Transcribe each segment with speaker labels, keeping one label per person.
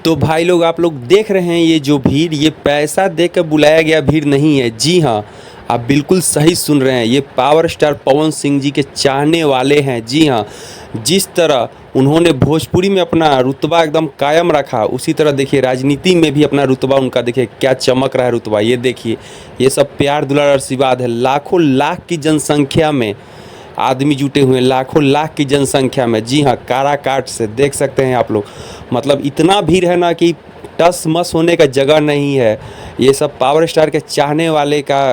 Speaker 1: तो भाई लोग आप लोग देख रहे हैं ये जो भीड़, ये पैसा देकर बुलाया गया भीड़ नहीं है। जी हाँ, आप बिल्कुल सही सुन रहे हैं। ये पावर स्टार पवन सिंह जी के चाहने वाले हैं। जी हाँ, जिस तरह उन्होंने भोजपुरी में अपना रुतबा एकदम कायम रखा, उसी तरह देखिए राजनीति में भी अपना रुतबा उनका देखिए क्या चमक रहा है रुतबा। ये देखिए, ये सब प्यार दुलार आशीर्वाद है। लाखों लाख की जनसंख्या में आदमी जुटे हुए हैं, लाखों लाख की जनसंख्या में। जी हाँ, काराकाट से देख सकते हैं आप लोग, मतलब इतना भीड़ है ना कि टस मस होने का जगह नहीं है। ये सब पावर स्टार के चाहने वाले का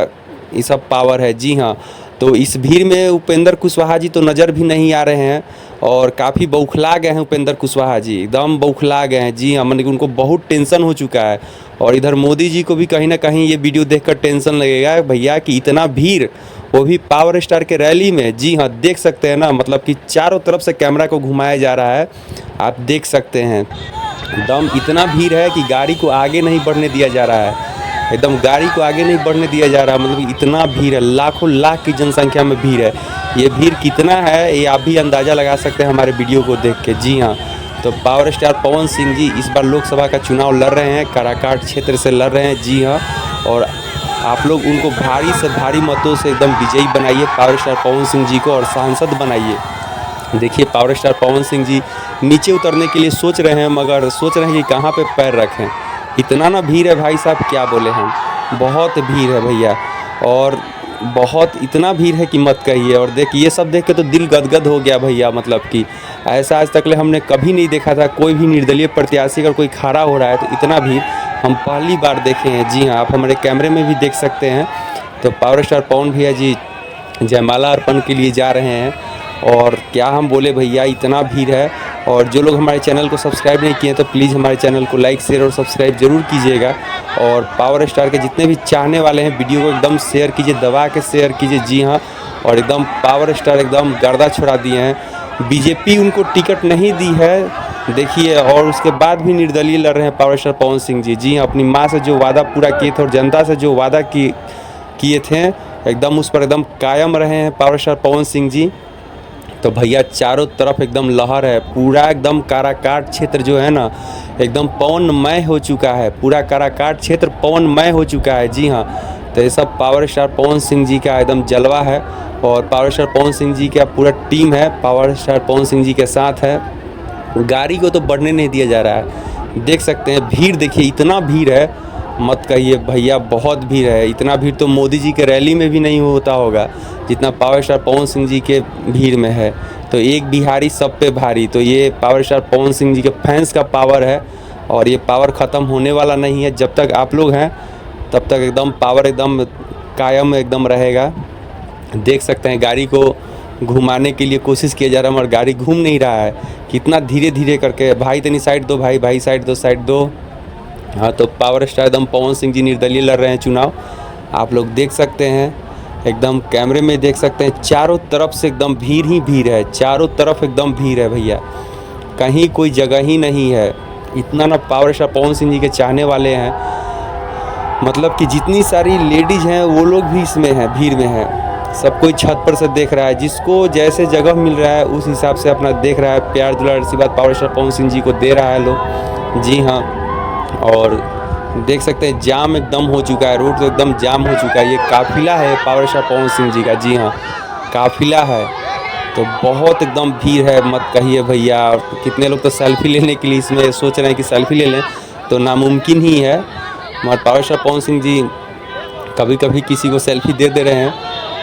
Speaker 1: ये सब पावर है। जी हाँ, तो इस भीड़ में उपेंद्र कुशवाहा जी तो नज़र भी नहीं आ रहे हैं और काफ़ी बौखला गए हैं। उपेंद्र कुशवाहा जी एकदम बौखला गए हैं। जी हाँ, मतलब उनको बहुत टेंशन हो चुका है। और इधर मोदी जी को भी कहीं ना कहीं ये वीडियो देखकर टेंशन लगेगा भैया कि इतना भीड़, वो भी पावर स्टार के रैली में। जी हाँ, देख सकते हैं ना, मतलब कि चारों तरफ से कैमरा को घुमाया जा रहा है, आप देख सकते हैं। एकदम इतना भीड़ है कि गाड़ी को आगे नहीं बढ़ने दिया जा रहा है, एकदम गाड़ी को आगे नहीं बढ़ने दिया जा रहा। मतलब इतना भीड़ है, लाखों लाख की जनसंख्या में भीड़ है। ये भीड़ कितना है ये आप भी अंदाज़ा लगा सकते हैं हमारे वीडियो को देख के। जी हाँ, तो पावर स्टार पवन सिंह जी इस बार लोकसभा का चुनाव लड़ रहे हैं, काराकाट क्षेत्र से लड़ रहे हैं। जी हाँ, और आप लोग उनको भारी से भारी मतों से एकदम विजयी बनाइए पावर स्टार पवन सिंह जी को, और सांसद बनाइए। देखिए पावर स्टार पवन सिंह जी नीचे उतरने के लिए सोच रहे हैं, मगर सोच रहे हैं कि कहाँ पे पैर रखें। इतना ना भीड़ है भाई साहब, क्या बोले हम, बहुत भीड़ है भैया, और बहुत इतना भीड़ है कि मत कहिए। और देखिए ये सब देख के तो दिल गदगद हो गया भैया, मतलब कि ऐसा आज तक हमने कभी नहीं देखा था। कोई भी निर्दलीय प्रत्याशी अगर कोई खड़ा हो रहा है तो इतना भीड़ हम पहली बार देखे हैं। जी हाँ, आप हमारे कैमरे में भी देख सकते हैं। तो पावर स्टार पवन भैया जी जयमाला अर्पण के लिए जा रहे हैं, और क्या हम बोले भैया, इतना भीड़ है। और जो लोग हमारे चैनल को सब्सक्राइब नहीं किए तो प्लीज़ हमारे चैनल को लाइक शेयर और सब्सक्राइब ज़रूर कीजिएगा। और पावर स्टार के जितने भी चाहने वाले हैं वीडियो को एकदम शेयर कीजिए, दबा के शेयर कीजिए। जी हाँ, और एकदम पावर स्टार एकदम गर्दा छुड़ा दिए हैं। बीजेपी उनको टिकट नहीं दी है देखिए, और उसके बाद भी निर्दलीय लड़ रहे हैं पावर स्टार पवन सिंह जी। जी हाँ, अपनी माँ से जो वादा पूरा किए थे और जनता से जो वादा किए थे एकदम उस पर एकदम कायम रहे हैं पावर स्टार पवन सिंह जी। तो भैया चारों तरफ एकदम लहर है, पूरा एकदम काराकाट क्षेत्र जो है ना एकदम पवनमय हो चुका है। पूरा काराकाट क्षेत्र पवनमय हो चुका है। जी हाँ, तो ये सब पावर स्टार पवन सिंह जी का एकदम जलवा है, और पावर स्टार पवन सिंह जी का पूरा टीम है पावर स्टार पवन सिंह जी के साथ है। गाड़ी को तो बढ़ने नहीं दिया जा रहा है, देख सकते हैं। भीड़ देखिए, इतना भीड़ है मत कहिए भैया, बहुत भीड़ है। इतना भीड़ तो मोदी जी के रैली में भी नहीं होता होगा जितना पावर स्टार पवन सिंह जी के भीड़ में है। तो एक बिहारी सब पे भारी, तो ये पावर स्टार पवन सिंह जी के फैंस का पावर है, और ये पावर ख़त्म होने वाला नहीं है। जब तक आप लोग हैं तब तक एकदम पावर एकदम कायम एकदम रहेगा। देख सकते हैं गाड़ी को घुमाने के लिए कोशिश किया जा रहा है, मगर गाड़ी घूम नहीं रहा है। कितना धीरे धीरे करके, भाई तनी साइड दो, भाई साइड दो, साइड दो। हाँ, तो पावर स्टार एकदम पवन सिंह जी निर्दलीय लड़ रहे हैं चुनाव, आप लोग देख सकते हैं। एकदम कैमरे में देख सकते हैं, चारों तरफ से एकदम भीड़ ही भीड़ है, चारों तरफ एकदम भीड़ है भैया, कहीं कोई जगह ही नहीं है। इतना ना पावर स्टार पवन सिंह जी के चाहने वाले हैं, मतलब कि जितनी सारी लेडीज़ हैं वो लोग भी इसमें हैं, भीड़ में हैं। सब कोई छत पर से देख रहा है, जिसको जैसे जगह मिल रहा है उस हिसाब से अपना देख रहा है। प्यार दुलार आशीर्वाद पावर स्टार पवन सिंह जी को दे रहा है लोग। जी हाँ, और देख सकते हैं जाम एकदम हो चुका है, रोड तो एकदम जाम हो चुका है। ये काफिला है पावर स्टार पवन सिंह जी का। जी हाँ, काफिला है, तो बहुत एकदम भीड़ है मत कहिए भैया। कितने लोग तो सेल्फी लेने के लिए इसमें सोच रहे हैं कि सेल्फी ले लें, तो नामुमकिन ही है। मगर पावर स्टार पवन सिंह जी कभी कभी किसी को सेल्फी दे रहे हैं।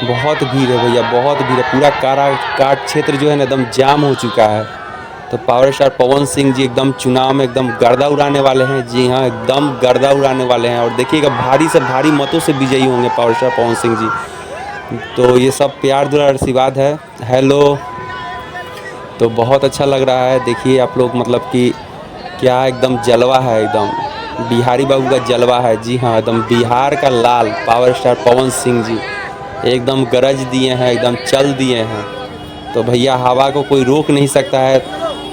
Speaker 1: बहुत भीड़ है भैया, बहुत भीड़ है। पूरा काराकाट क्षेत्र जो है ना एकदम जाम हो चुका है। तो पावर स्टार पवन सिंह जी एकदम चुनाव में एकदम गर्दा उड़ाने वाले हैं। जी हाँ, एकदम गर्दा उड़ाने वाले हैं, और देखिएगा भारी से भारी मतों से विजयी होंगे पावर स्टार पवन सिंह जी। तो ये सब प्यार दुलार आशीर्वाद है। हेलो, तो बहुत अच्छा लग रहा है। देखिए आप लोग, मतलब कि क्या एकदम जलवा है, एकदम बिहारी बाबू का जलवा है। जी हाँ, एकदम बिहार का लाल पावर स्टार पवन सिंह जी एकदम गरज दिए हैं, एकदम चल दिए हैं। तो भैया हवा को कोई रोक नहीं सकता है,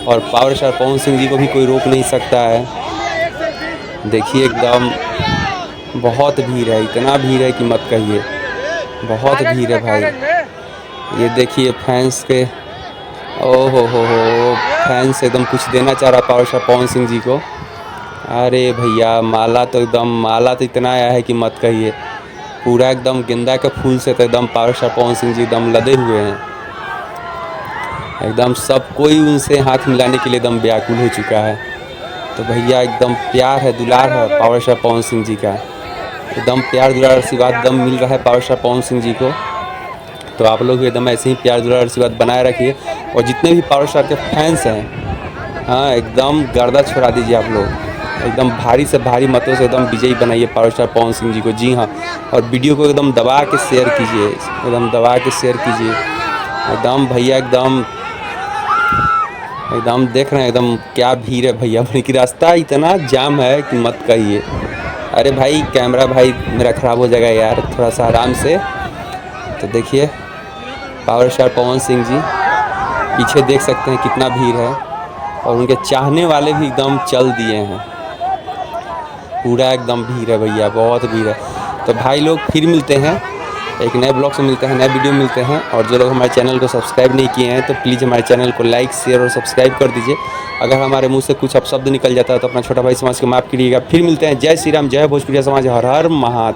Speaker 1: और पावर स्टार पवन सिंह जी को भी कोई रोक नहीं सकता है। देखिए एकदम बहुत भीड़ है, इतना भीड़ है कि मत कहिए, बहुत भीड़ है भाई। ये देखिए फैंस के, ओहो हो, फैंस एकदम कुछ देना चाह रहा पावर स्टार पवन सिंह जी को। अरे भैया माला तो इतना आया है कि मत कहिए। पूरा एकदम गेंदा के फूल से तो एकदम पावर स्टार पवन सिंह जी एकदम लदे हुए हैं। एकदम सब कोई उनसे हाथ मिलाने के लिए एकदम व्याकुल हो चुका है। तो भैया एकदम प्यार है, दुलार है पावर स्टार पवन सिंह जी का। एकदम प्यार दुलार आशीर्वाद एकदम मिल रहा है पावर स्टार पवन सिंह जी को। तो आप लोग भी एकदम ऐसे ही प्यार दुलार आशीर्वाद बनाए रखिए। और जितने भी पावर स्टार के फैंस हैं, हाँ एकदम गर्दा छोड़ा दीजिए आप लोग। एकदम भारी से भारी मतों से एकदम विजयी बनाइए पावर स्टार पवन सिंह जी को। जी हाँ, और वीडियो को एकदम दबा के शेयर कीजिए, एकदम दबा के शेयर कीजिए। एकदम भैया एकदम देख रहे हैं एकदम क्या भीड़ है भैया, कि रास्ता इतना जाम है कि मत कहिए। अरे भाई कैमरा भाई मेरा ख़राब हो जाएगा यार, थोड़ा सा आराम से। तो देखिए पावर स्टार पवन सिंह जी पीछे देख सकते हैं कितना भीड़ है। और उनके चाहने वाले भी एकदम चल दिए हैं। पूरा एकदम भीड़ है भैया, बहुत भीड़ है। तो भाई लोग फिर मिलते हैं, एक नए ब्लॉग से मिलते हैं, नए वीडियो में मिलते हैं। और जो लोग हमारे चैनल को सब्सक्राइब नहीं किए हैं तो प्लीज़ हमारे चैनल को लाइक शेयर और सब्सक्राइब कर दीजिए। अगर हमारे मुंह से कुछ अपशब्द निकल जाता है तो अपना छोटा भाई समाज को माफ़ करिएगा। फिर मिलते हैं। जय श्री राम, जय भोजपुरिया समाज, हर हर महादेव।